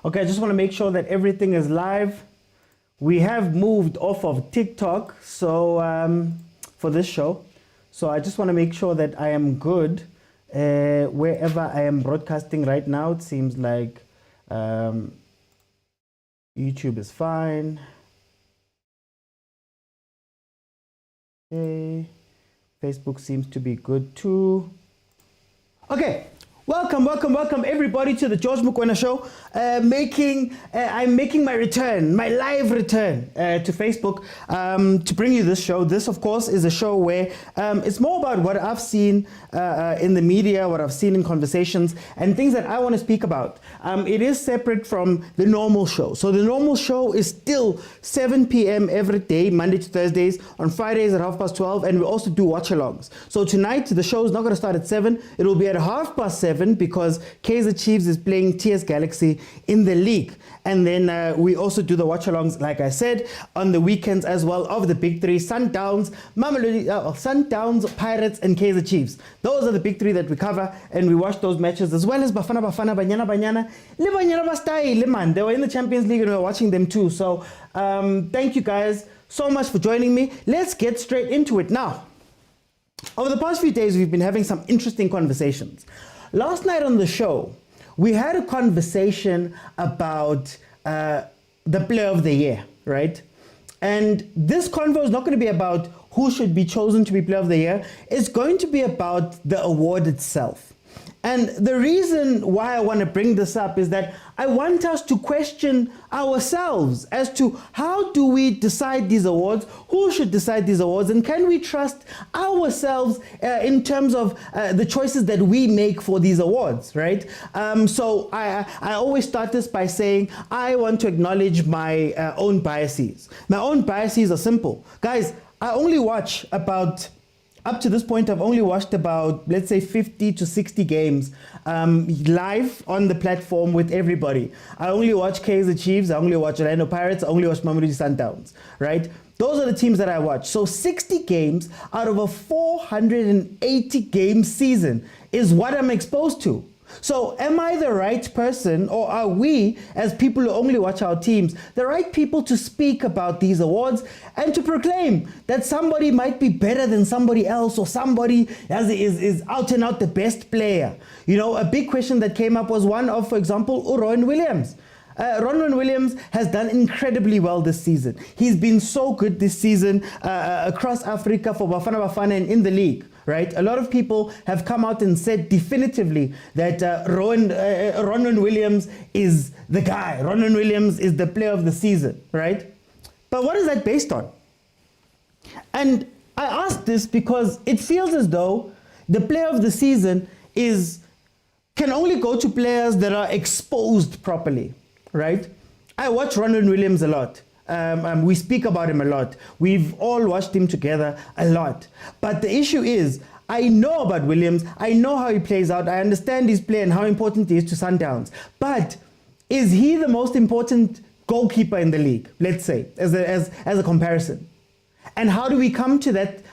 Okay, I just want to make sure that everything is live. We have moved off of TikTok for this show. So I just want to make sure that I am good wherever I am broadcasting right now. It seems like YouTube is fine. Okay. Facebook seems to be good too. Okay. Welcome everybody to the George Mokoena show. I'm making my return, my live return to Facebook to bring you this show. This, of course, is a show where it's more about what I've seen in the media, what I've seen in conversations, and things that I want to speak about. It is separate from the normal show. So the normal show is still 7 p.m. every day, Monday to Thursdays, on Fridays at 12:30, and we also do watch-alongs. So tonight, the show is not going to start at 7. It will be at 7:30 because Kaizer Chiefs is playing TS Galaxy in the league. And then we also do the watch-alongs, like I said, on the weekends as well of the big three, Sundowns, Sundowns, Pirates, and Kaizer Chiefs. Those are the big three that we cover, and we watch those matches as well as Bafana, Banyana, Le Banyana Bastai, Leman. They were in the Champions League and we were watching them too. So thank you guys so much for joining me. Let's get straight into it now. Over the past few days, we've been having some interesting conversations. Last night on the show, we had a conversation about the player of the year, right? And this convo is not going to be about who should be chosen to be player of the year. It's going to be about the award itself. And the reason why I want to bring this up is that I want us to question ourselves as to how do we decide these awards, who should decide these awards, and can we trust ourselves in terms of the choices that we make for these awards, right? So I always start this by saying I want to acknowledge my own biases. My own biases are simple. Guys, I only watch about... Up to this point, I've only watched about, let's say, 50 to 60 games live on the platform with everybody. I only watch Kaizer Chiefs, I only watch Orlando Pirates, I only watch mamelodi Sundowns, right? Those are the teams that I watch. So 60 games out of a 480 game season is what I'm exposed to. So am I the right person, or are we, as people who only watch our teams, the right people to speak about these awards and to proclaim that somebody might be better than somebody else, or somebody is out and out the best player? You know, a big question that came up was one of, for example, Ron Williams. Ron Williams has done incredibly well this season. He's been so good this season across Africa for Bafana and in the league. Right? A lot of people have come out and said definitively that Ron Williams is the guy. Ron Williams is the player of the season, right? But what is that based on? And I ask this because it feels as though the player of the season can only go to players that are exposed properly, right? I watch Ron Williams a lot. We speak about him a lot. We've all watched him together a lot. But the issue is, I know about Williams. I know how he plays out. I understand his play and how important he is to Sundowns. But is he the most important goalkeeper in the league, let's say, as a comparison? And how do we come to that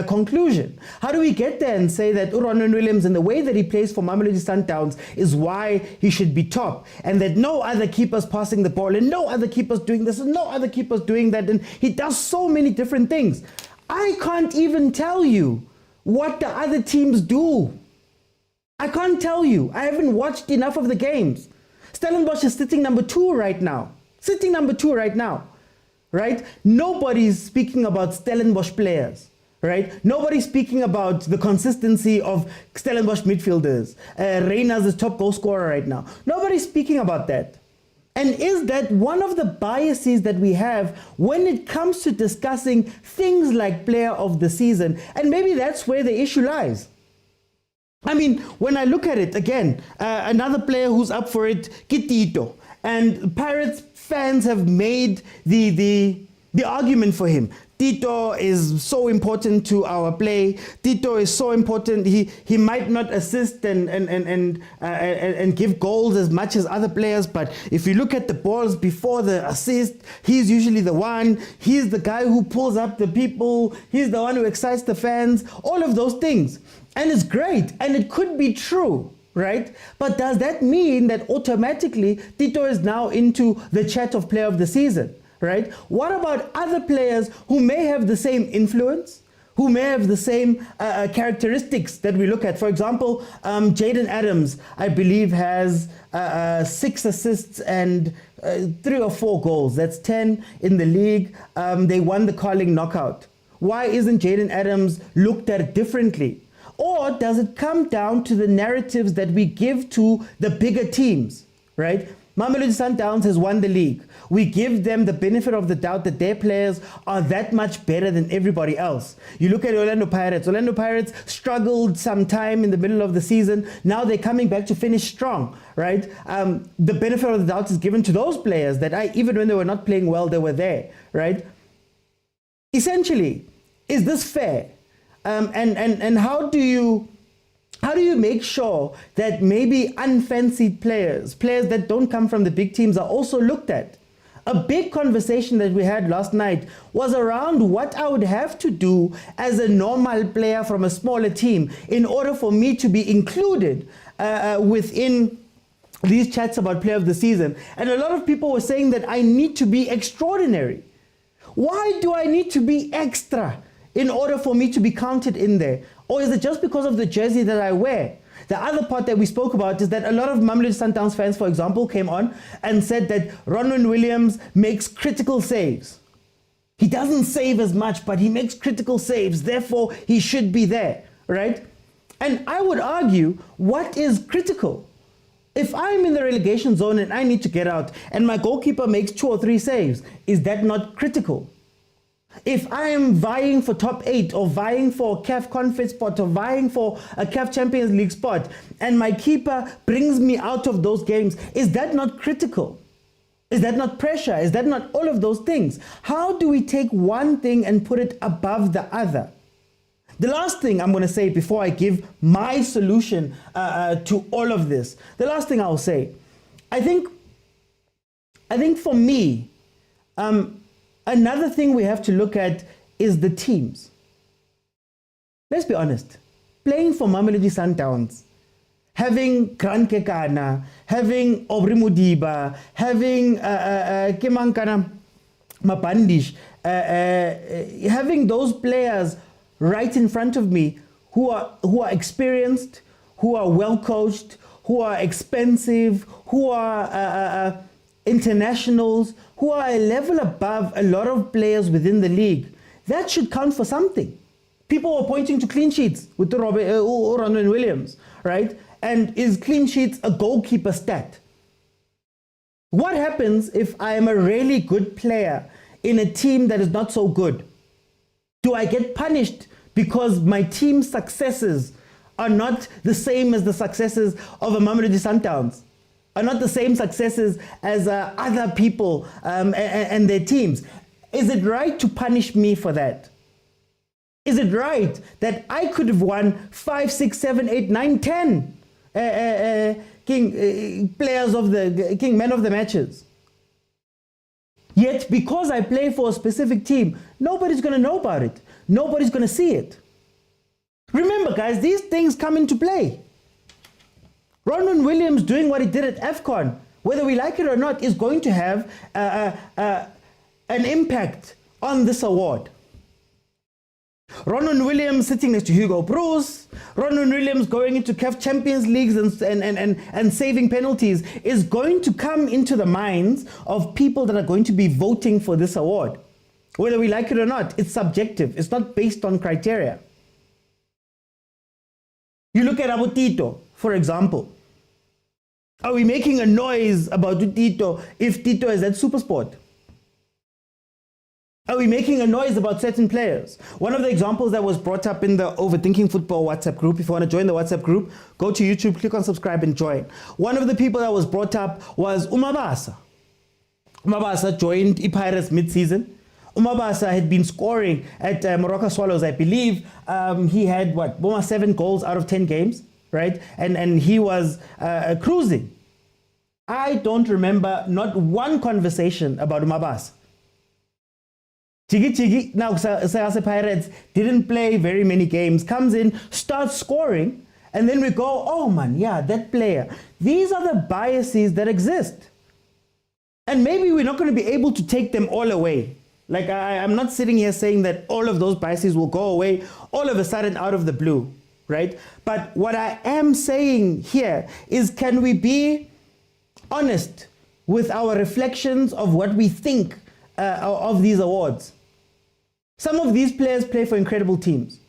conclusion? How do we get there and say that Ron Williams and the way that he plays for mamelodi Sundowns is why he should be top, and that no other keeper's passing the ball and no other keeper's doing this and no other keeper's doing that, and he does so many different things? I can't even tell you what the other teams do. I can't tell you. I haven't watched enough of the games. Stellenbosch is sitting number 2 right now. Right? Nobody's speaking about Stellenbosch players, right? Nobody's speaking about the consistency of Stellenbosch midfielders. Reyna's the top goal scorer right now. Nobody's speaking about that. And is that one of the biases that we have when it comes to discussing things like player of the season? And maybe that's where the issue lies. I mean, when I look at it, again, another player who's up for it, Kitito. And Pirates fans have made the argument for him. Tito is so important to our play. Tito is so important. He might not assist and give goals as much as other players, but if you look at the balls before the assist, he's usually the one. He's the guy who pulls up the people. He's the one who excites the fans. All of those things. And it's great. And it could be true. right? But does that mean that automatically Tito is now into the chat of player of the season, right? What about other players who may have the same influence, who may have the same characteristics that we look at? For example, Jayden Adams, I believe, has 6 assists and 3 or 4 goals. That's 10 in the league. They won the Carling knockout. Why isn't Jayden Adams looked at differently? Or does it come down to the narratives that we give to the bigger teams, right? Mamelodi Sundowns has won the league. We give them the benefit of the doubt that their players are that much better than everybody else. You look at Orlando Pirates. Orlando Pirates struggled sometime in the middle of the season. Now they're coming back to finish strong, right? The benefit of the doubt is given to those players that even when they were not playing well, they were there, right? Essentially, is this fair? And how do you make sure that maybe unfancied players that don't come from the big teams are also looked at? A big conversation that we had last night was around what I would have to do as a normal player from a smaller team in order for me to be included within these chats about player of the season. And a lot of people were saying that I need to be extraordinary. Why do I need to be extra in order for me to be counted in there? Or is it just because of the jersey that I wear? The other part that we spoke about is that a lot of Mamelodi Sundowns fans, for example, came on and said that Ronwen Williams makes critical saves. He doesn't save as much, but he makes critical saves. Therefore, he should be there, right? And I would argue, what is critical? If I'm in the relegation zone and I need to get out and my goalkeeper makes 2 or 3 saves, is that not critical? If I am vying for top 8 or vying for a CAF Conference spot or vying for a CAF Champions League spot and my keeper brings me out of those games, is that not critical? Is that not pressure? Is that not all of those things? How do we take one thing and put it above the other? The last thing I'm going to say before I give my solution to all of this, the last thing I'll say, I think for me, another thing we have to look at is the teams. Let's be honest. Playing for Mamelodi Sundowns, having Grant Kekana, having Aubrey Mudiba, having Kemankana Mapandish, having those players right in front of me who are experienced, who are well coached, who are expensive, who are internationals, who are a level above a lot of players within the league. That should count for something. People were pointing to clean sheets with the Ronwen Williams, right? And is clean sheets a goalkeeper stat? What happens if I am a really good player in a team that is not so good? Do I get punished because my team's successes are not the same as the successes of a Mamelodi Sundowns? Are not the same successes as other people and their teams? Is it right to punish me for that? Is it right that I could have won 5, 6, 7, 8, 9, 10 players of the men of the matches? Yet because I play for a specific team, nobody's going to know about it. Nobody's going to see it. Remember, guys, these things come into play. Ronwen Williams doing what he did at AFCON, whether we like it or not, is going to have an impact on this award. Ronwen Williams sitting next to Hugo Bruce, Ronwen Williams going into CAF Champions Leagues and saving penalties is going to come into the minds of people that are going to be voting for this award. Whether we like it or not, it's subjective. It's not based on criteria. You look at Tito, for example. Are we making a noise about Tito if Tito is at Supersport? Are we making a noise about certain players? One of the examples that was brought up in the Overthinking Football WhatsApp group, if you want to join the WhatsApp group, go to YouTube, click on subscribe and join. One of the people that was brought up was Umabasa. Umabasa joined Pirates mid-season. Umabasa had been scoring at Morocco Swallows, I believe. He had, almost 7 goals out of 10 games, right? And he was cruising. I don't remember not one conversation about Umabasa. Chigi now Pirates didn't play very many games, comes in, starts scoring, And then we go, oh man, yeah, that player. These are the biases that exist. And maybe we're not going to be able to take them all away. Like I'm not sitting here saying that all of those biases will go away all of a sudden out of the blue, right? But what I am saying here is, can we be honest with our reflections of what we think of these awards? Some of these players play for incredible teams.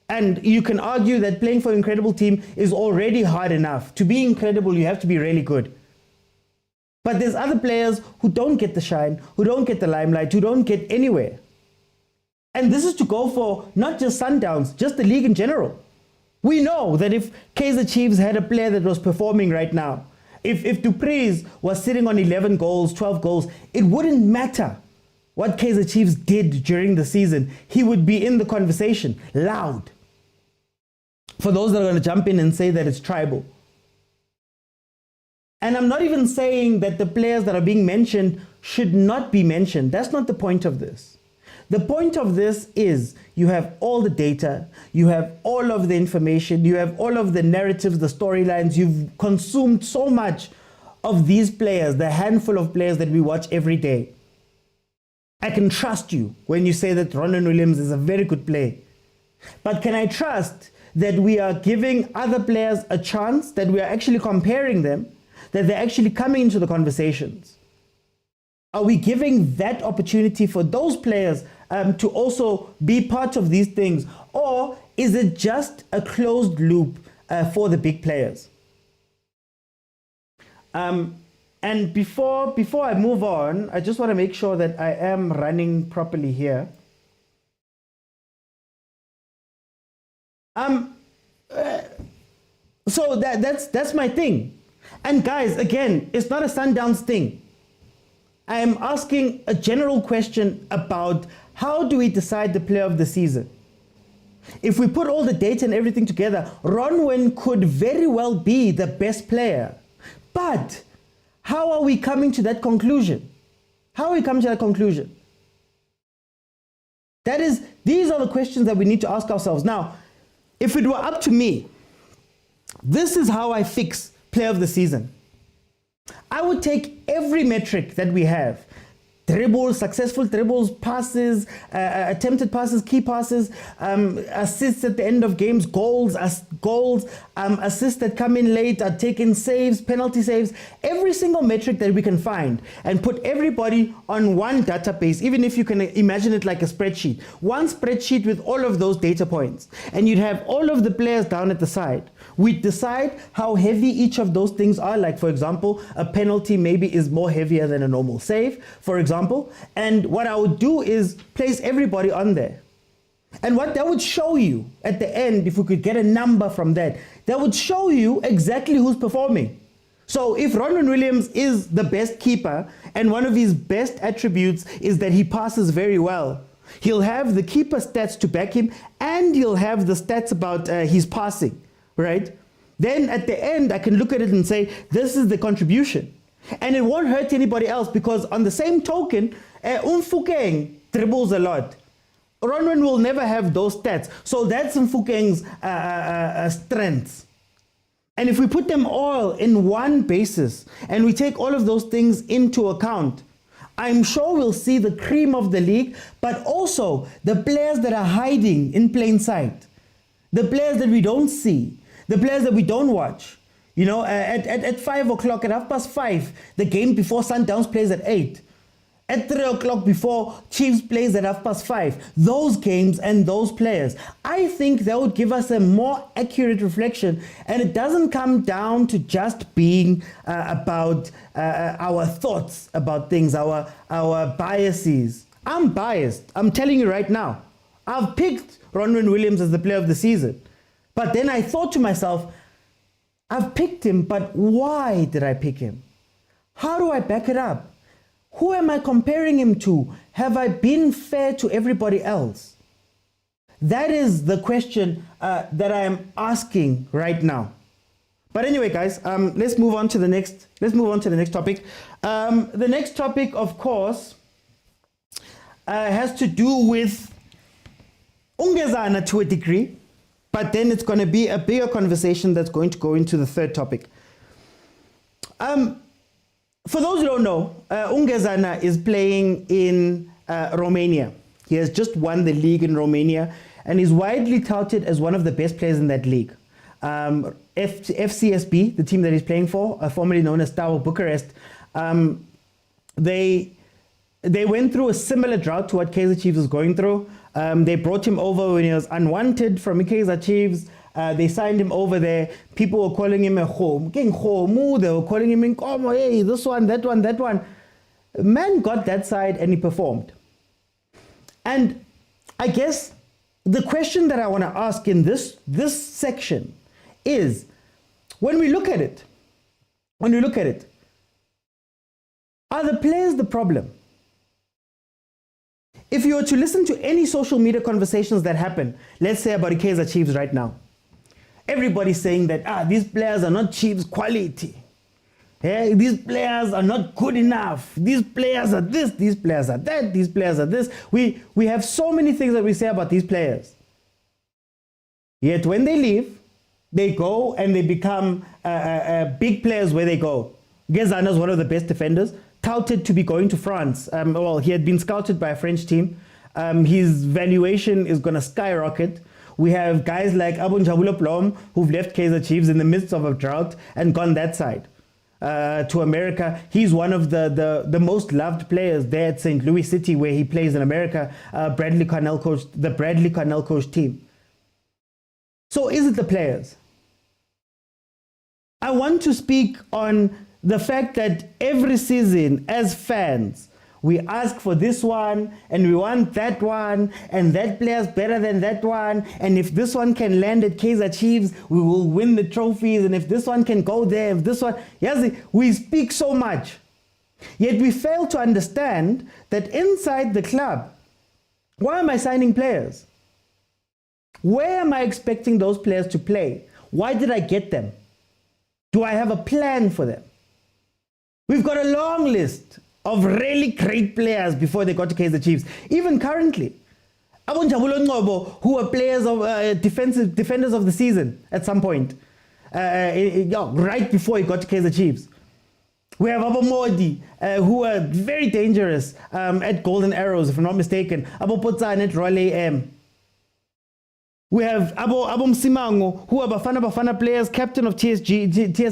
And you can argue that playing for an incredible team is already hard enough. To be incredible, you have to be really good. But there's other players who don't get the shine, who don't get the limelight, who don't get anywhere. And this is to go for not just Sundowns, just the league in general. We know that if Kaizer Chiefs had a player that was performing right now, if Dupreez was sitting on 11 goals, 12 goals, it wouldn't matter what Kaizer Chiefs did during the season. He would be in the conversation, loud. For those that are going to jump in and say that it's tribal. And I'm not even saying that the players that are being mentioned should not be mentioned. That's not the point of this. The point of this is you have all the data, you have all of the information, you have all of the narratives, the storylines. You've consumed so much of these players, the handful of players that we watch every day. I can trust you when you say that Ronwen Williams is a very good player. But can I trust that we are giving other players a chance, that we are actually comparing them, that they're actually coming into the conversations? Are we giving that opportunity for those players to also be part of these things? Or is it just a closed loop for the big players? And before I move on, I just want to make sure that I am running properly here. So that's my thing. And guys, again, it's not a Sundowns thing. I am asking a general question about how do we decide the player of the season? If we put all the data and everything together, Ronwen could very well be the best player. But how are we coming to that conclusion? How are we coming to that conclusion? These are the questions that we need to ask ourselves. Now, if it were up to me, this is how I fix player of the season. I would take every metric that we have: dribbles, successful dribbles, passes, attempted passes, key passes, assists at the end of games, goals, assists that come in late, are taken saves, penalty saves, every single metric that we can find, and put everybody on one database, even if you can imagine it like a spreadsheet. One spreadsheet with all of those data points. And you'd have all of the players down at the side. We'd decide how heavy each of those things are. Like, for example, a penalty maybe is more heavier than a normal save, for example. And what I would do is place everybody on there. And what that would show you at the end, if we could get a number from that would show you exactly who's performing. So if Ronwen Williams is the best keeper and one of his best attributes is that he passes very well, he'll have the keeper stats to back him, and he'll have the stats about his passing, right? Then at the end, I can look at it and say, this is the contribution. And it won't hurt anybody else, because on the same token, Mfukeng dribbles a lot. Ronwen will never have those stats. So that's Mfukeng's strengths. And if we put them all in one basis and we take all of those things into account, I'm sure we'll see the cream of the league, but also the players that are hiding in plain sight, the players that we don't see, the players that we don't watch. You know, at 5 o'clock, at 5:30, the game before Sundowns plays at 8. At 3 o'clock before Chiefs plays at 5:30. Those games and those players, I think that would give us a more accurate reflection. And it doesn't come down to just being about our thoughts about things, our biases. I'm biased. I'm telling you right now. I've picked Ronwen Williams as the player of the season. But then I thought to myself, I've picked him, but why did I pick him? How do I back it up? Who am I comparing him to? Have I been fair to everybody else? That is the question that I am asking right now. But anyway, guys, let's move on to the next. Let's move on to the next topic. The next topic, of course, has to do with Ungezana to a degree. but then it's going to be a bigger conversation that's going to go into the third topic. For those who don't know, Ungezana is playing in Romania. He has just won the league in Romania and is widely touted as one of the best players in that league. FCSB, the team that he's playing for, formerly known as Steaua Bucharest, they went through a similar drought to what Kaizer Chiefs was going through. They brought him over when he was unwanted from Kaizer Chiefs. They signed him over there. People were calling him a home. They were calling him in Komo, hey, this one, that one, that one. Man got that side and he performed. And I guess the question that I want to ask in this section is, when we look at it, are the players the problem? If you were to listen to any social media conversations that happen, let's say about the Kaizer Chiefs right now, everybody's saying that these players are not Chiefs quality. Yeah, these players are not good enough. These players are this, these players are that, these players are this. We have so many things that we say about these players. Yet when they leave, they go and they become big players where they go. Gezana is one of the best defenders, touted to be going to France. Well, he had been scouted by a French team. His valuation is going to skyrocket. We have guys like Abun Jabulo Plom who've left Kaizer Chiefs in the midst of a drought and gone that side to America. He's one of the most loved players there at St. Louis City, where he plays in America. The Bradley Cornell coach team. So is it the players? I want to speak on the fact that every season as fans, we ask for this one and we want that one, and that player's better than that one, and if this one can land at Kaizer Chiefs, we will win the trophies, and if this one can go there, if this one, yes, we speak so much, yet we fail to understand that inside the club, why am I signing players? Where am I expecting those players to play? Why did I get them? Do I have a plan for them? We've got a long list of really great players before they got to Kaizer Chiefs. Even currently, Abon Jabulo Ngobo, who are players of defenders of the season at some point, right before he got to Kaizer Chiefs. We have Abo Modi, who are very dangerous at Golden Arrows, if I'm not mistaken. Abo Potsane at Royal AM. We have Abo Msimango, who are Bafana players, captain of TS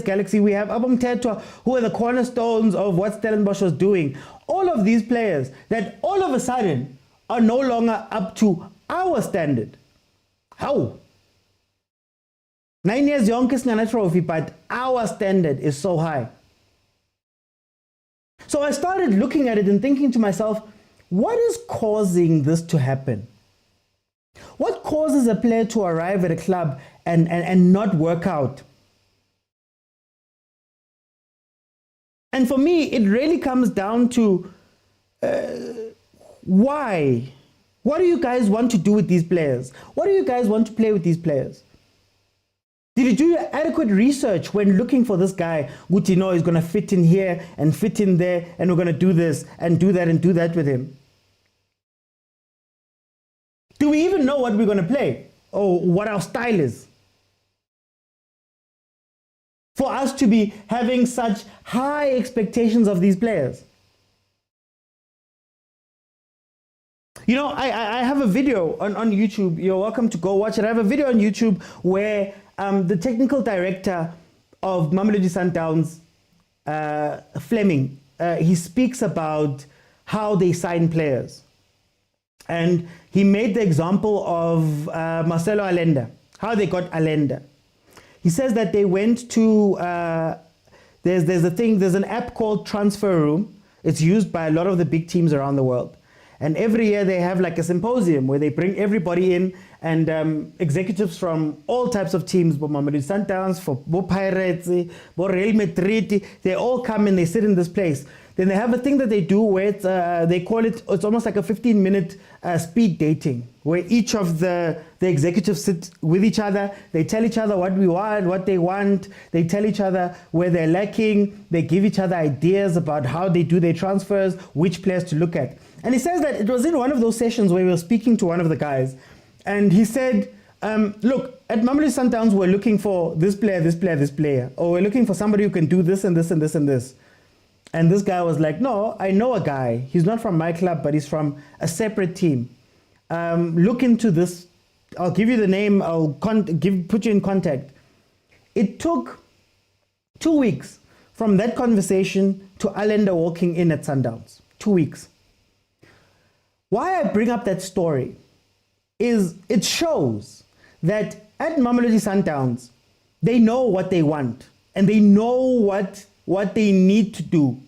Galaxy. We have Abo Mtetwa, who are the cornerstones of what Stellenbosch was doing. All of these players that all of a sudden are no longer up to our standard. How? 9 years young is not a trophy, but our standard is so high. So I started looking at it and thinking to myself, what is causing this to happen? What causes a player to arrive at a club and not work out? And for me, it really comes down to why? What do you guys want to do with these players? What do you guys want to play with these players? Did you do your adequate research when looking for this guy? Gutino is going to fit in here and fit in there, and we're going to do this and do that and do that with him. Do we even know what we're going to play or what our style is? For us to be having such high expectations of these players. You know, I have a video on YouTube. You're welcome to go watch it. I have a video on YouTube where the technical director of Mamelodi Sundowns, Fleming, he speaks about how they sign players. And he made the example of Marcelo Allende, how they got Allende. He says that they went to, there's an app called Transfer Room. It's used by a lot of the big teams around the world. And every year they have like a symposium where they bring everybody in, and executives from all types of teams, Mamelodi Sundowns, for Pirates, Real Madrid, they all come and they sit in this place. Then they have a thing that they do where it's, they call it, it's almost like a 15-minute speed dating, where each of the executives sit with each other. They tell each other what we want, what they want. They tell each other where they're lacking. They give each other ideas about how they do their transfers, which players to look at. And he says that it was in one of those sessions where we were speaking to one of the guys, and he said, Look, at Mamelodi Sundowns, we're looking for this player, this player, this player. Or we're looking for somebody who can do this and this and this and this. And this guy was like, no, I know a guy. He's not from my club, but he's from a separate team. Look into this. I'll give you the name. I'll put you in contact. It took 2 weeks from that conversation to Allender walking in at Sundowns. 2 weeks. Why I bring up that story is it shows that at Mamelodi Sundowns, they know what they want and they know what they need to do.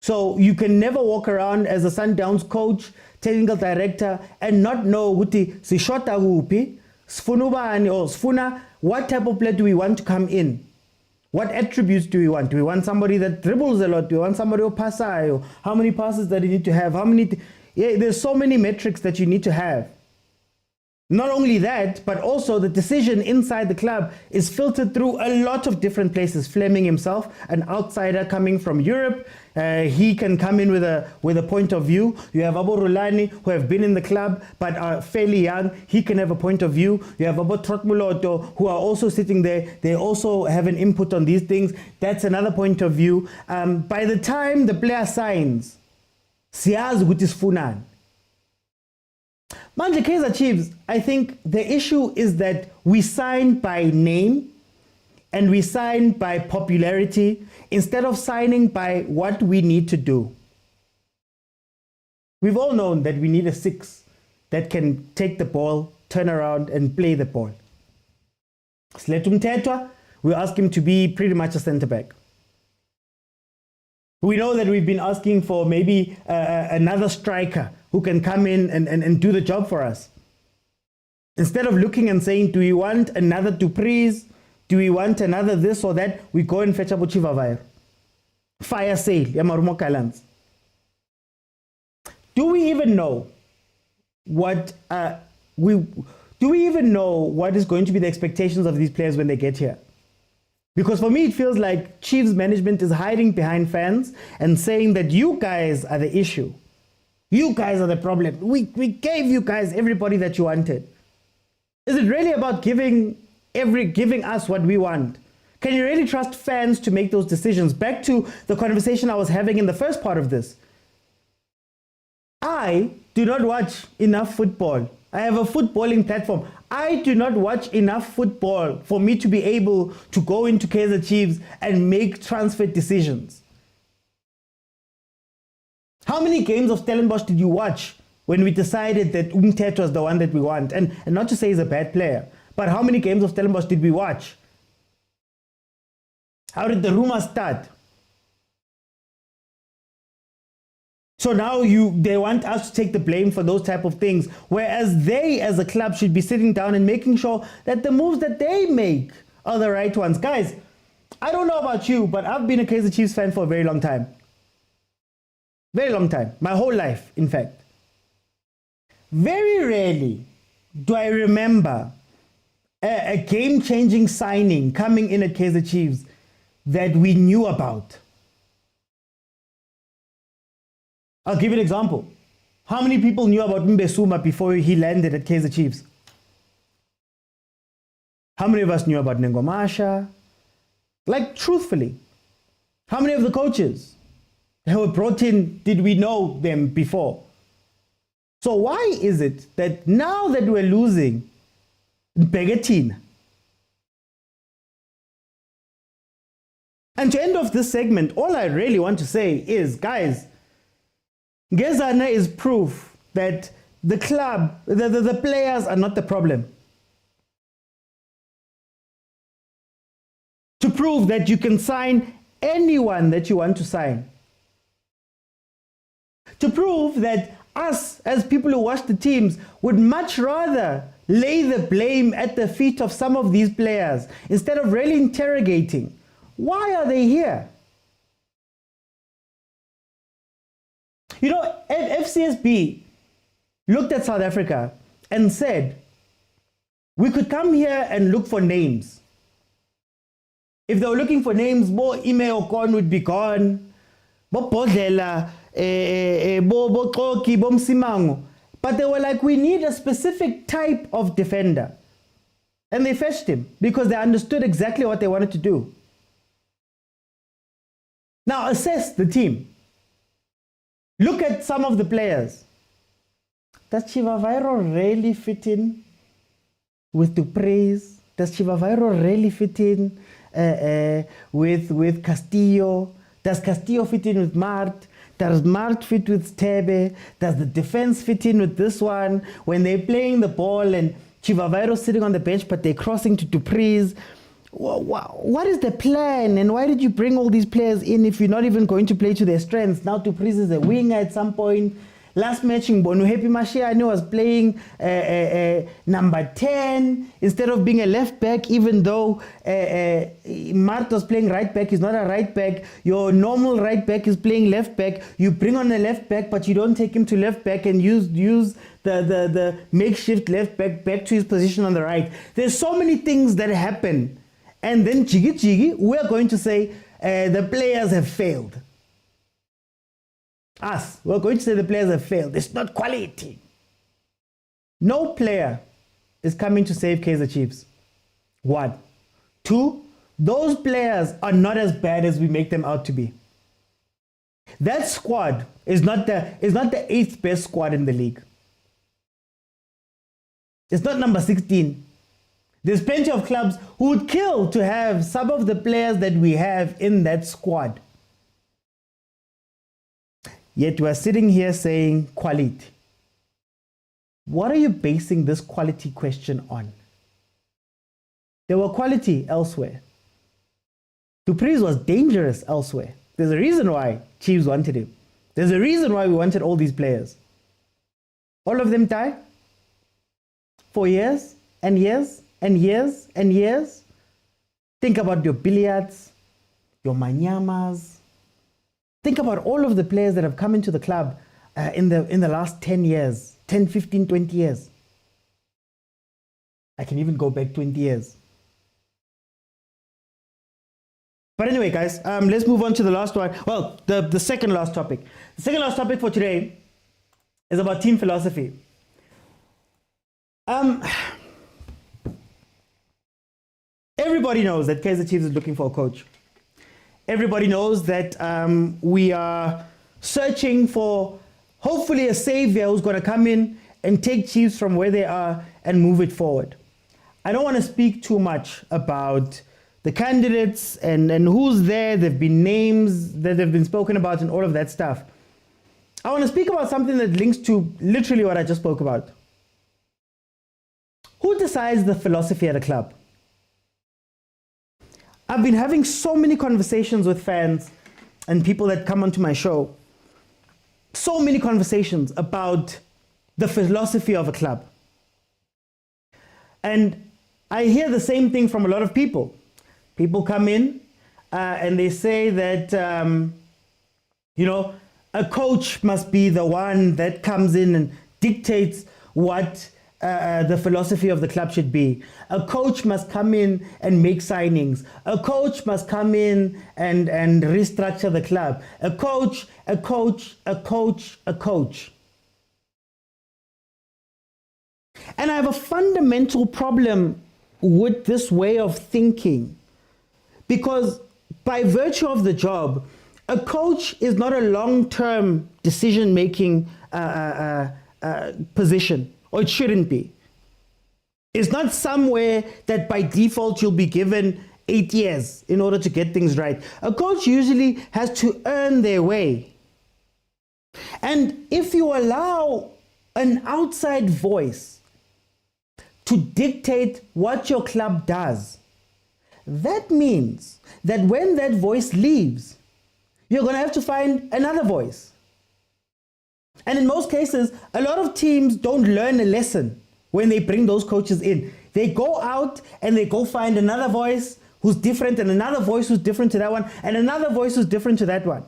So you can never walk around as a Sundowns coach, technical director, and not know sishota hupi, sfunubani or sfuna, what type of player do we want to come in? What attributes do we want? Do we want somebody that dribbles a lot? Do we want somebody who passes? How many passes that you need to have? There's so many metrics that you need to have. Not only that, but also the decision inside the club is filtered through a lot of different places. Fleming himself, an outsider coming from Europe, he can come in with a point of view. You have Abo Rulani, who have been in the club but are fairly young. He can have a point of view. You have Abo Trotmuloto, who are also sitting there. They also have an input on these things. That's another point of view. By the time the player signs, siyazi ukuthi sifunani. Manje Kaizer Chiefs, I think the issue is that we sign by name and we sign by popularity instead of signing by what we need to do. We've all known that we need a 6 that can take the ball, turn around and play the ball. Sletum Tetwa, we ask him to be pretty much a centre back. We know that we've been asking for maybe another striker who can come in and do the job for us. Instead of looking and saying, do we want another Dupreez? Do we want another this or that? We go and fetch Abu Chivavire. Fire sale, Yamarumo Kalans. Do we even know what is going to be the expectations of these players when they get here? Because for me, it feels like Chiefs management is hiding behind fans and saying that you guys are the issue. You guys are the problem. We gave you guys everybody that you wanted. Is it really about giving us what we want? Can you really trust fans to make those decisions? Back to the conversation I was having in the first part of this. I do not watch enough football. I have a footballing platform. I do not watch enough football for me to be able to go into Kaizer Chiefs and make transfer decisions. How many games of Stellenbosch did you watch when we decided that Umthetho was the one that we want? And not to say he's a bad player, but how many games of Stellenbosch did we watch? How did the rumor start? So now they want us to take the blame for those type of things, whereas they as a club should be sitting down and making sure that the moves that they make are the right ones. Guys, I don't know about you, but I've been a Kaizer Chiefs fan for a very long time. Very long time. My whole life, in fact. Very rarely do I remember a game-changing signing coming in at Kaizer Chiefs that we knew about. I'll give you an example. How many people knew about Mbesuma before he landed at Kaizer Chiefs? How many of us knew about Nengomasha? Like, truthfully, how many of the coaches who were brought in did we know them before? So why is it that now that we're losing Begatin, and to end off this segment, all I really want to say is, guys, Gezana is proof that the club, the players are not the problem. To prove that you can sign anyone that you want to sign. To prove that us, as people who watch the teams, would much rather lay the blame at the feet of some of these players instead of really interrogating. Why are they here? You know, FCSB looked at South Africa and said, we could come here and look for names. If they were looking for names, Bo Ime Okon would be gone, Bo Bodlela, Bo Koki, Bo Msimango. But they were like, we need a specific type of defender. And they fetched him because they understood exactly what they wanted to do. Now assess the team. Look at some of the players. Does Chivavairo really fit in with Dupre's? Does Chivavairo really fit in with Castillo? Does Castillo fit in with Mart? Does Mart fit with Stebe? Does the defense fit in with this one? When they're playing the ball and Chivavairo sitting on the bench, but they're crossing to Dupre's. What is the plan? And why did you bring all these players in if you're not even going to play to their strengths? Now Dupre's is a winger at some point. Last match in Bonu Happy Mashiane was playing number 10 instead of being a left back, even though Mart was playing right back. He's not a right back. Your normal right back is playing left back. You bring on a left back, but you don't take him to left back and use the makeshift left back to his position on the right. There's so many things that happen. And then jiggy, we're going to say the players have failed. We're going to say the players have failed. It's not quality. No player is coming to save Kaizer Chiefs. 1. 2, those players are not as bad as we make them out to be. That squad is not the 8th best squad in the league. It's not number 16. There's plenty of clubs who would kill to have some of the players that we have in that squad. Yet we're sitting here saying quality. What are you basing this quality question on? There were quality elsewhere. Dupre's was dangerous elsewhere. There's a reason why Chiefs wanted him. There's a reason why we wanted all these players. All of them die for years and years and years and years. Think about your billiards, your manyamas. Think about all of the players that have come into the club in the last 10 years, 10, 15, 20 years. I can even go back 20 years. But anyway, guys, let's move on to the last one. Well, the second last topic. The second last topic for today is about team philosophy. Everybody knows that Kaizer Chiefs is looking for a coach. Everybody knows that we are searching for hopefully a savior who's going to come in and take Chiefs from where they are and move it forward. I don't want to speak too much about the candidates and who's there. There have been names that have been spoken about and all of that stuff. I want to speak about something that links to literally what I just spoke about. Who decides the philosophy at a club? I've been having so many conversations with fans and people that come onto my show. So many conversations about the philosophy of a club. And I hear the same thing from a lot of people. People come in and they say that, a coach must be the one that comes in and dictates what the philosophy of the club should be. A coach must come in and make signings. A coach must come in and restructure the club. A coach. And I have a fundamental problem with this way of thinking, because by virtue of the job, a coach is not a long-term decision-making position. Or it shouldn't be. It's not somewhere that by default you'll be given 8 years in order to get things right. A coach usually has to earn their way. And if you allow an outside voice to dictate what your club does, that means that when that voice leaves, you're going to have to find another voice. And in most cases, a lot of teams don't learn a lesson when they bring those coaches in. They go out and they go find another voice who's different, and another voice who's different to that one, and another voice who's different to that one.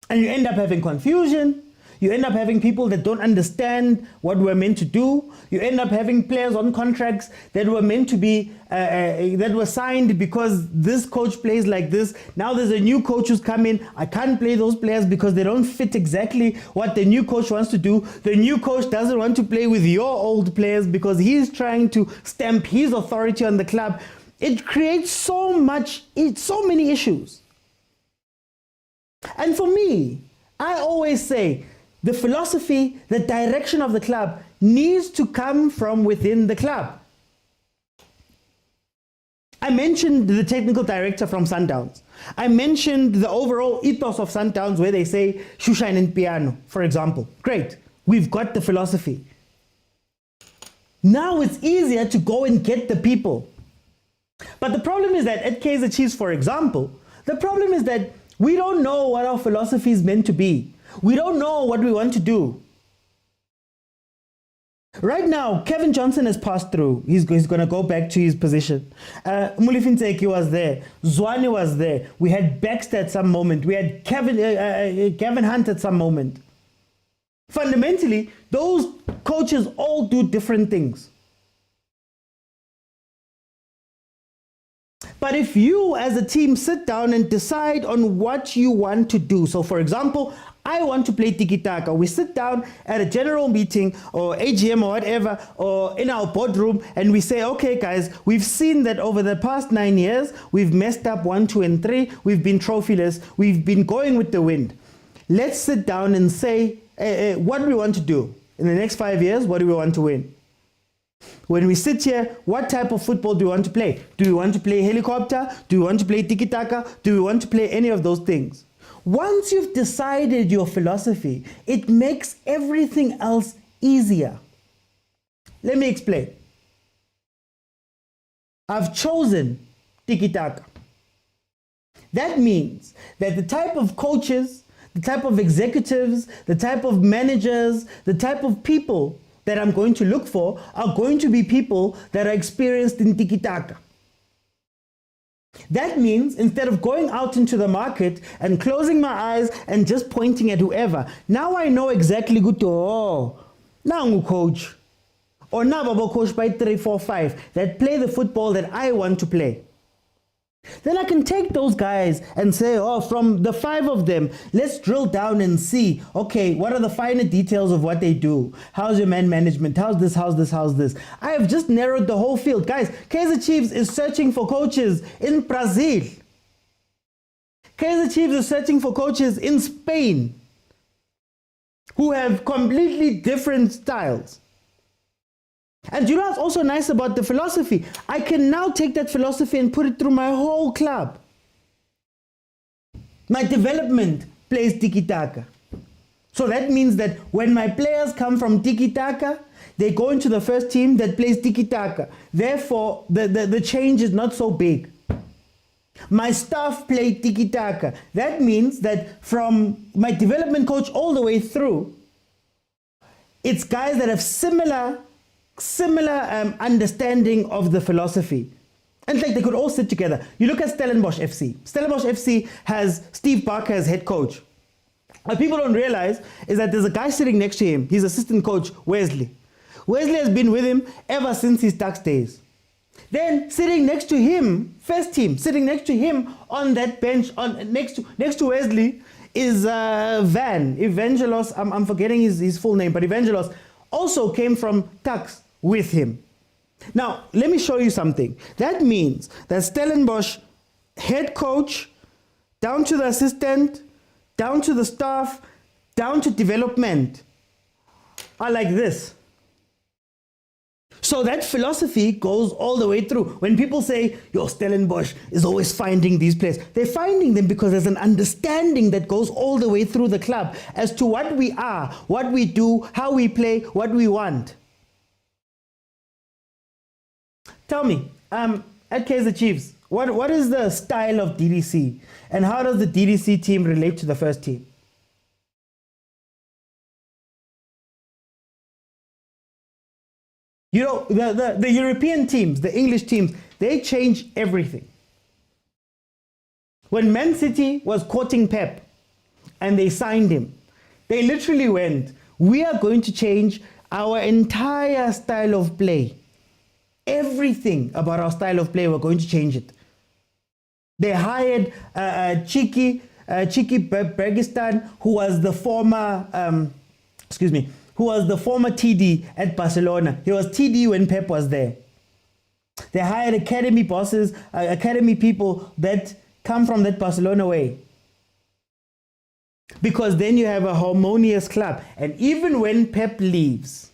And you end up having confusion. You end up having people that don't understand what we're meant to do. You end up having players on contracts that were meant to be, that were signed because this coach plays like this. Now there's a new coach who's come in. I can't play those players because they don't fit exactly what the new coach wants to do. The new coach doesn't want to play with your old players because he's trying to stamp his authority on the club. It creates so many issues. And for me, I always say the philosophy, the direction of the club needs to come from within the club. I mentioned the technical director from Sundowns. I mentioned the overall ethos of Sundowns where they say Shushan and piano, for example. Great, we've got the philosophy. Now it's easier to go and get the people. But the problem is that at Kaizer Chiefs, for example, the problem is that we don't know what our philosophy is meant to be. We don't know what we want to do. Right now, Kevin Johnson has passed through. He's going to go back to his position. Mulifinteki was there. Zwane was there. We had Baxter at some moment. We had Gavin Hunt at some moment. Fundamentally, those coaches all do different things. But if you as a team sit down and decide on what you want to do, so for example, I want to play tiki-taka. We sit down at a general meeting or AGM or whatever, or in our boardroom, and we say, okay guys, we've seen that over the past 9 years, we've messed up 1, 2, and 3. We've been trophyless. We've been going with the wind. Let's sit down and say what do we want to do in the next 5 years. What do we want to win? When we sit here, what type of football do we want to play? Do we want to play helicopter? Do we want to play tiki-taka? Do we want to play any of those things? Once you've decided your philosophy, it makes everything else easier. Let me explain. I've chosen tiki-taka. That means that the type of coaches, the type of executives, the type of managers, the type of people that I'm going to look for are going to be people that are experienced in tiki-taka. That means instead of going out into the market and closing my eyes and just pointing at whoever, now I know exactly good to, oh, now coach, or now baba coach by 3, 4, 5 that play the football that I want to play. Then I can take those guys and say, oh, from the 5 of them, let's drill down and see, okay, what are the finer details of what they do? How's your man management? How's this, how's this, how's this? I have just narrowed the whole field. Guys, Kaizer Chiefs is searching for coaches in Brazil. Kaizer Chiefs is searching for coaches in Spain who have completely different styles. And you know what's also nice about the philosophy? I can now take that philosophy and put it through my whole club. My development plays tiki-taka. So that means that when my players come from tiki-taka, they go into the first team that plays tiki-taka. Therefore, the change is not so big. My staff play tiki-taka. That means that from my development coach all the way through, it's guys that have similar understanding of the philosophy. And like they could all sit together. You look at Stellenbosch FC. Stellenbosch FC has Steve Barker as head coach. What people don't realize is that there's a guy sitting next to him. He's assistant coach, Wesley. Wesley has been with him ever since his tax days. Then sitting next to him, first team, sitting next to him on that bench, next to Wesley is Evangelos. I'm forgetting his full name, but Evangelos also came from tax with him. Now, let me show you something. That means that Stellenbosch head coach, down to the assistant, down to the staff, down to development, are like this. So that philosophy goes all the way through. When people say, yo, Stellenbosch is always finding these players, they're finding them because there's an understanding that goes all the way through the club as to what we are, what we do, how we play, what we want. Tell me, at Kaizer Chiefs, what is the style of DDC? And how does the DDC team relate to the first team? You know, the European teams, the English teams, they change everything. When Man City was courting Pep and they signed him, They literally went, we are going to change our entire style of play. Everything about our style of play, we're going to change it. They hired Chiki Bergistan, who was the former, who was the former TD at Barcelona. He was TD when Pep was there. They hired academy bosses, academy people that come from that Barcelona way. Because then you have a harmonious club. And even when Pep leaves,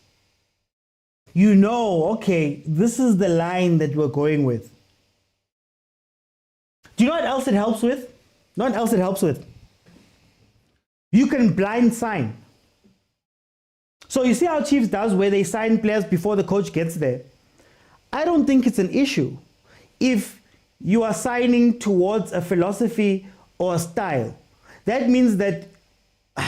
you know, okay, this is the line that we're going with. Do you know what else it helps with? You know what else it helps with? You can blind sign. So you see how Chiefs does where they sign players before the coach gets there? I don't think it's an issue if you are signing towards a philosophy or a style. That means that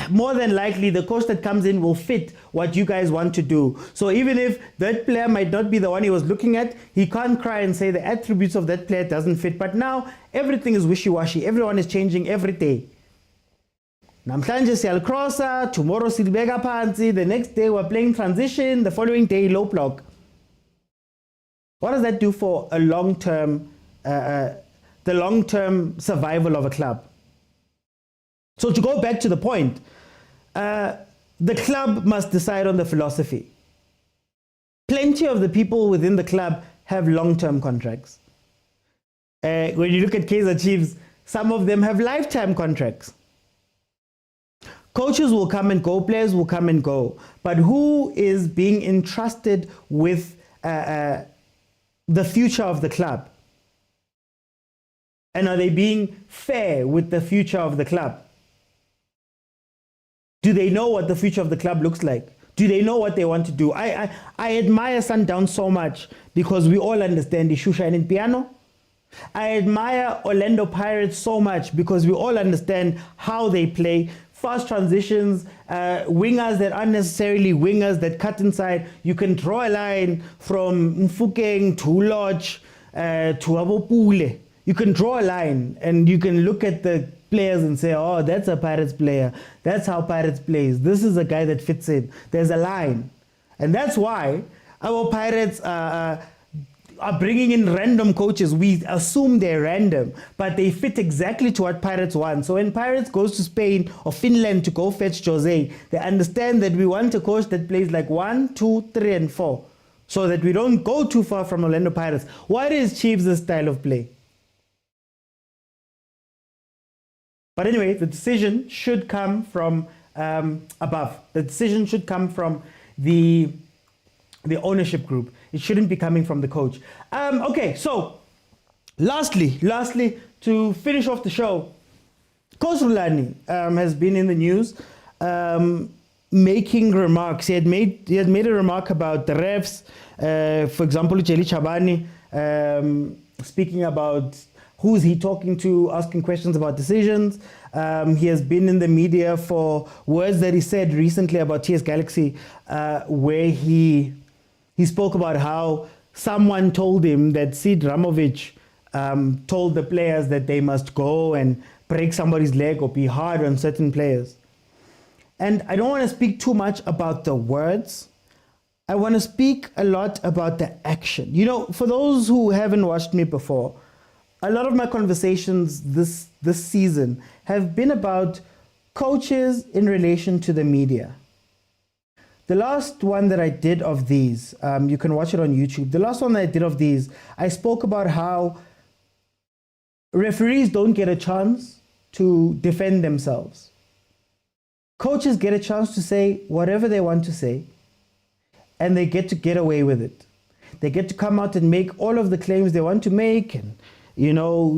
more than likely the coach that comes in will fit what you guys want to do. So even if that player might not be the one he was looking at, he can't cry and say the attributes of that player doesn't fit. But now everything is wishy-washy. Everyone is changing every day. Namhlanje siyalcrossa, tomorrow silibeka phansi, the next day we're playing transition, the following day low block. What does that do for a long-term, the long-term survival of a club? So to go back to the point, the club must decide on the philosophy. Plenty of the people within the club have long-term contracts. When you look at Kaizer Chiefs, some of them have lifetime contracts. Coaches will come and go, players will come and go, but who is being entrusted with the future of the club? And are they being fair with the future of the club? Do they know what the future of the club looks like? Do they know what they want to do? I admire Sundowns so much because we all understand the Shusha and piano. I admire Orlando Pirates so much because we all understand how they play. Fast transitions, wingers that aren't necessarily wingers that cut inside. You can draw a line from Mfukeng to Lodge to Abopule. You can draw a line and you can look at the players and say, oh, that's a Pirates player. That's how Pirates plays. This is a guy that fits in. There's a line. And that's why our Pirates are bringing in random coaches. We assume they're random, but they fit exactly to what Pirates want. So when Pirates goes to Spain or Finland to go fetch Jose, they understand that we want a coach that plays like 1, 2, 3, and 4, so that we don't go too far from Orlando Pirates. What is Chiefs' style of play? But anyway, the decision should come from above. The decision should come from the ownership group. It shouldn't be coming from the coach. Okay, so lastly, to finish off the show, Coach Rulani has been in the news making remarks. He had made a remark about the refs. For example, Ucheli Chabani speaking about who's he talking to, asking questions about decisions. He has been in the media for words that he said recently about TS Galaxy, where he spoke about how someone told him that Sid Ramovic told the players that they must go and break somebody's leg or be hard on certain players. And I don't want to speak too much about the words. I want to speak a lot about the action. You know, for those who haven't watched me before, a lot of my conversations this season have been about coaches in relation to the media. The last one that I did of these, you can watch it on YouTube. The last one that I did of these, I spoke about how referees don't get a chance to defend themselves. Coaches get a chance to say whatever they want to say, and they get to get away with it. They get to come out and make all of the claims they want to make, and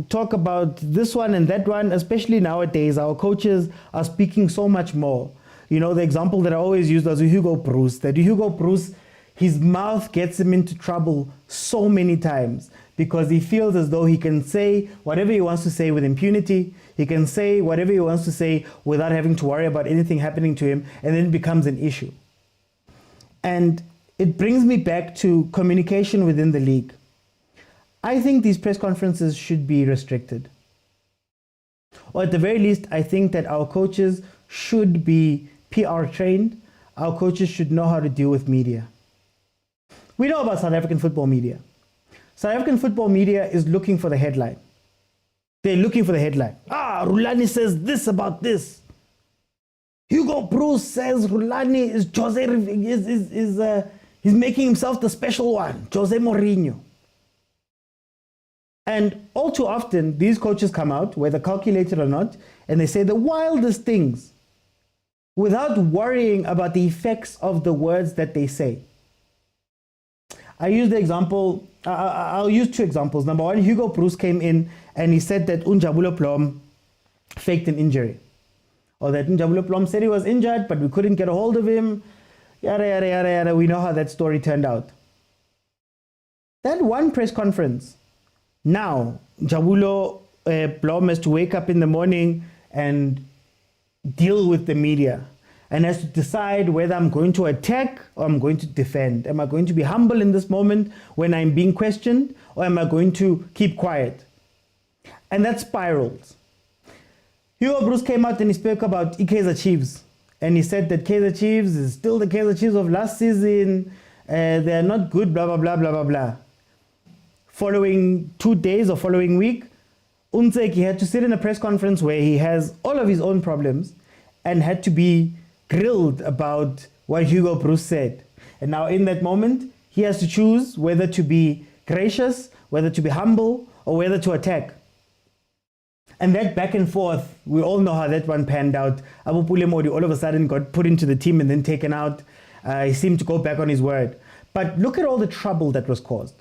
talk about this one and that one. Especially nowadays, our coaches are speaking so much more. The example that I always use was Hugo Bruce. That Hugo Bruce, his mouth gets him into trouble so many times because he feels as though he can say whatever he wants to say with impunity. He can say whatever he wants to say without having to worry about anything happening to him, and then it becomes an issue. And it brings me back to communication within the league. I think these press conferences should be restricted. Or at the very least, I think that our coaches should be PR trained. Our coaches should know how to deal with media. We know about South African football media. South African football media is looking for the headline. They're looking for the headline. Rulani says this about this. Hugo Bruce says Rulani is he's making himself the special one, Jose Mourinho. And all too often, these coaches come out, whether calculated or not, and they say the wildest things without worrying about the effects of the words that they say. I use the example, I'll use two examples. Number one, Hugo Bruce came in and he said that Njabulo Blom faked an injury. Or that Njabulo Blom said he was injured, but we couldn't get a hold of him. Yada, yada, yada, yada. We know how that story turned out. That one press conference, now Njabulo Blom has to wake up in the morning and deal with the media and has to decide whether I'm going to attack or I'm going to defend. Am I going to be humble in this moment when I'm being questioned, or am I going to keep quiet? And that spirals. Hugo Bruce came out and he spoke about Kaizer Chiefs, and he said that Kaizer Chiefs is still the Kaizer Chiefs of last season. They are not good, blah, blah, blah, blah, blah, blah. Following 2 days or following week, Unseki had to sit in a press conference where he has all of his own problems and had to be grilled about what Hugo Bruce said. And now in that moment, he has to choose whether to be gracious, whether to be humble, or whether to attack. And that back and forth, we all know how that one panned out. Abu Pulemodi all of a sudden got put into the team and then taken out. He seemed to go back on his word. But look at all the trouble that was caused.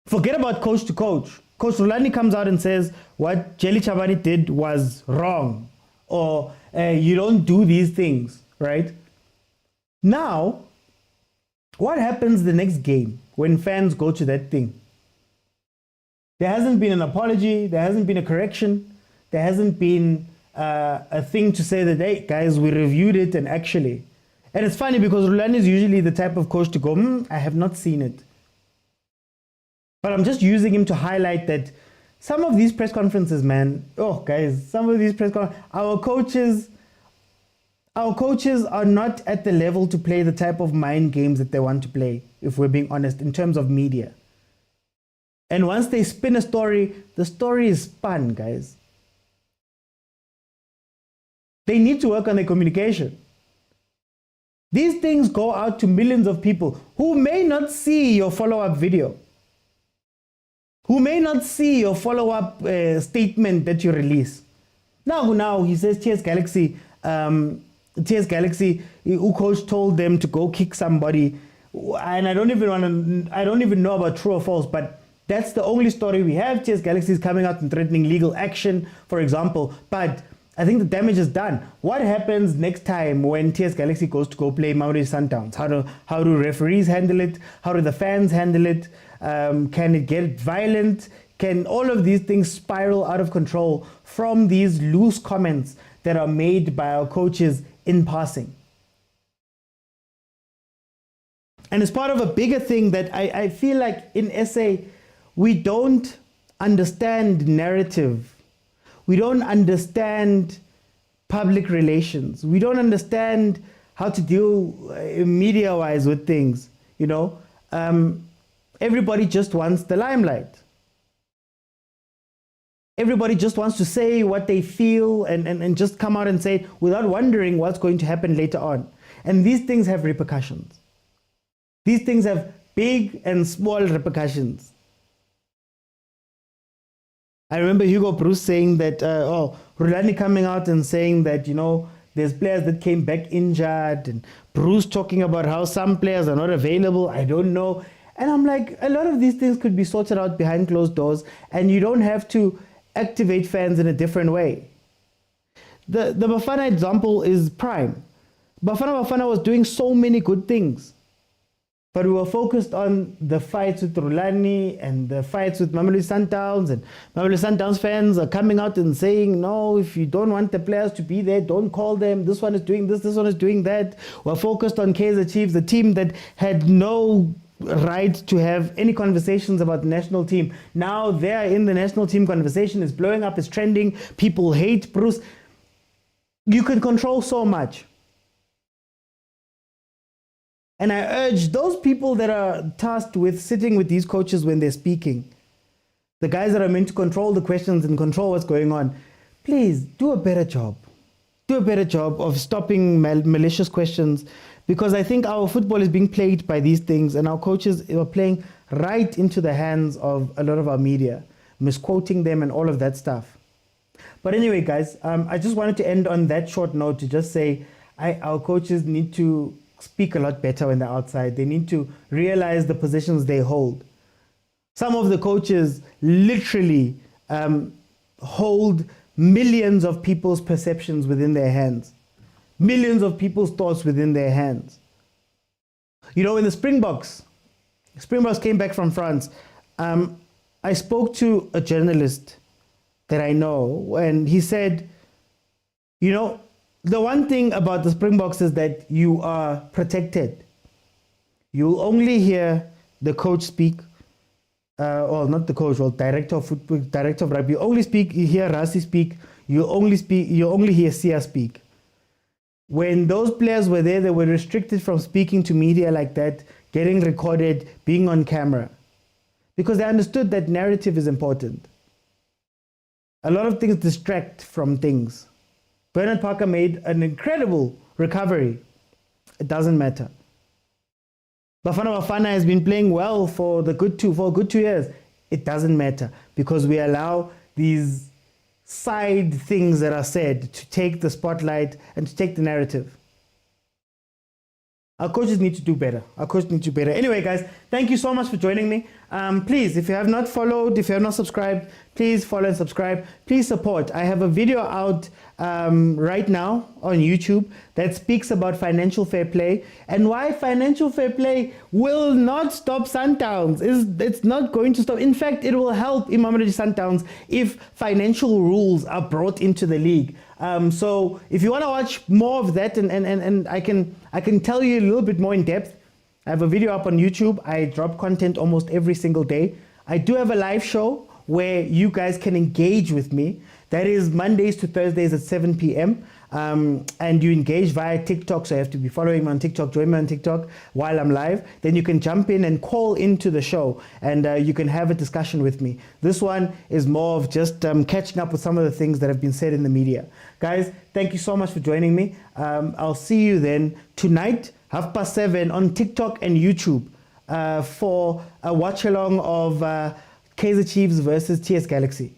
Forget about coach to coach. Coach Rulani comes out and says what Jelly Chabani did was wrong, or you don't do these things, right? Now, what happens the next game when fans go to that thing? There hasn't been an apology, there hasn't been a correction, there hasn't been a thing to say that, hey guys, we reviewed it and actually. And it's funny because Rulani is usually the type of coach to go, I have not seen it. But I'm just using him to highlight that some of these press conferences, man, guys, some of these press conferences, our coaches are not at the level to play the type of mind games that they want to play, if we're being honest, in terms of media. And once they spin a story, the story is spun, guys. They need to work on their communication. These things go out to millions of people who may not see your follow-up video, who may not see your follow-up statement that you release. Now he says TS Galaxy, who coach told them to go kick somebody, and I don't even know about true or false, but that's the only story we have. TS Galaxy is coming out and threatening legal action, for example, but I think the damage is done. What happens next time when TS Galaxy goes to go play Mamelodi Sundowns? How do referees handle it? How do the fans handle it? Can it get violent? Can all of these things spiral out of control from these loose comments that are made by our coaches in passing? And it's part of a bigger thing that I feel like in SA, we don't understand narrative. We don't understand public relations. We don't understand how to deal media-wise with things, you know. Everybody just wants the limelight. Everybody just wants to say what they feel and just come out and say it without wondering what's going to happen later on. And these things have repercussions. These things have big and small repercussions. I remember Hugo Bruce saying that, Rulani coming out and saying that, you know, there's players that came back injured, and Bruce talking about how some players are not available. I don't know. And I'm like, a lot of these things could be sorted out behind closed doors, and you don't have to activate fans in a different way. The Bafana example is prime. Bafana was doing so many good things, but we were focused on the fights with Rulani and the fights with Mamelodi Sundowns, and Mamelodi Sundowns fans are coming out and saying, no, if you don't want the players to be there, don't call them. This one is doing this one is doing that. We're focused on Kaizer Chiefs, the team that had no right to have any conversations about the national team. Now they're in the national team conversation, it's blowing up, it's trending, people hate Bruce. You can control so much. And I urge those people that are tasked with sitting with these coaches when they're speaking, the guys that are meant to control the questions and control what's going on, please do a better job. Do a better job of stopping malicious questions, because I think our football is being played by these things, and our coaches are playing right into the hands of a lot of our media, misquoting them and all of that stuff. But anyway, guys, I just wanted to end on that short note to just say our coaches need to speak a lot better when they're outside. They need to realize the positions they hold. Some of the coaches literally hold millions of people's perceptions within their hands, millions of people's thoughts within their hands. You know, when the Springboks came back from France, I spoke to a journalist that I know, and he said, you know, the one thing about the Springboks is that you are protected. You'll only hear the coach speak, well, not the coach, well, director of football, director of rugby. You only speak, you hear Rassi speak. You only hear Sia speak. When those players were there, they were restricted from speaking to media like that, getting recorded, being on camera, because they understood that narrative is important. A lot of things distract from things. Bernard Parker made an incredible recovery. It doesn't matter. Bafana has been playing well for a good 2 years. It doesn't matter, because we allow these side things that are said to take the spotlight and to take the narrative. Our coaches need to do better. Anyway, guys, thank you so much for joining me. Please, if you have not followed, if you have not subscribed, please follow and subscribe. Please support. I have a video out right now on YouTube that speaks about financial fair play and why financial fair play will not stop Sundowns. It's not going to stop. In fact, it will help mamelodi Sundowns if financial rules are brought into the league. So if you want to watch more of that, and I can tell you a little bit more in depth, I have a video up on YouTube. I drop content almost every single day. I do have a live show where you guys can engage with me. That is Mondays to Thursdays at 7 p.m. And you engage via TikTok. So you have to be following me on TikTok, join me on TikTok while I'm live. Then you can jump in and call into the show, and you can have a discussion with me. This one is more of just catching up with some of the things that have been said in the media. Guys, thank you so much for joining me. I'll see you then tonight, 7:30 on TikTok and YouTube for a watch along of Kaizer Chiefs versus TS Galaxy.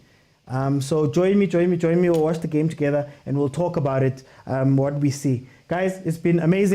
So join me, we'll watch the game together and we'll talk about it, what we see. Guys, it's been amazing.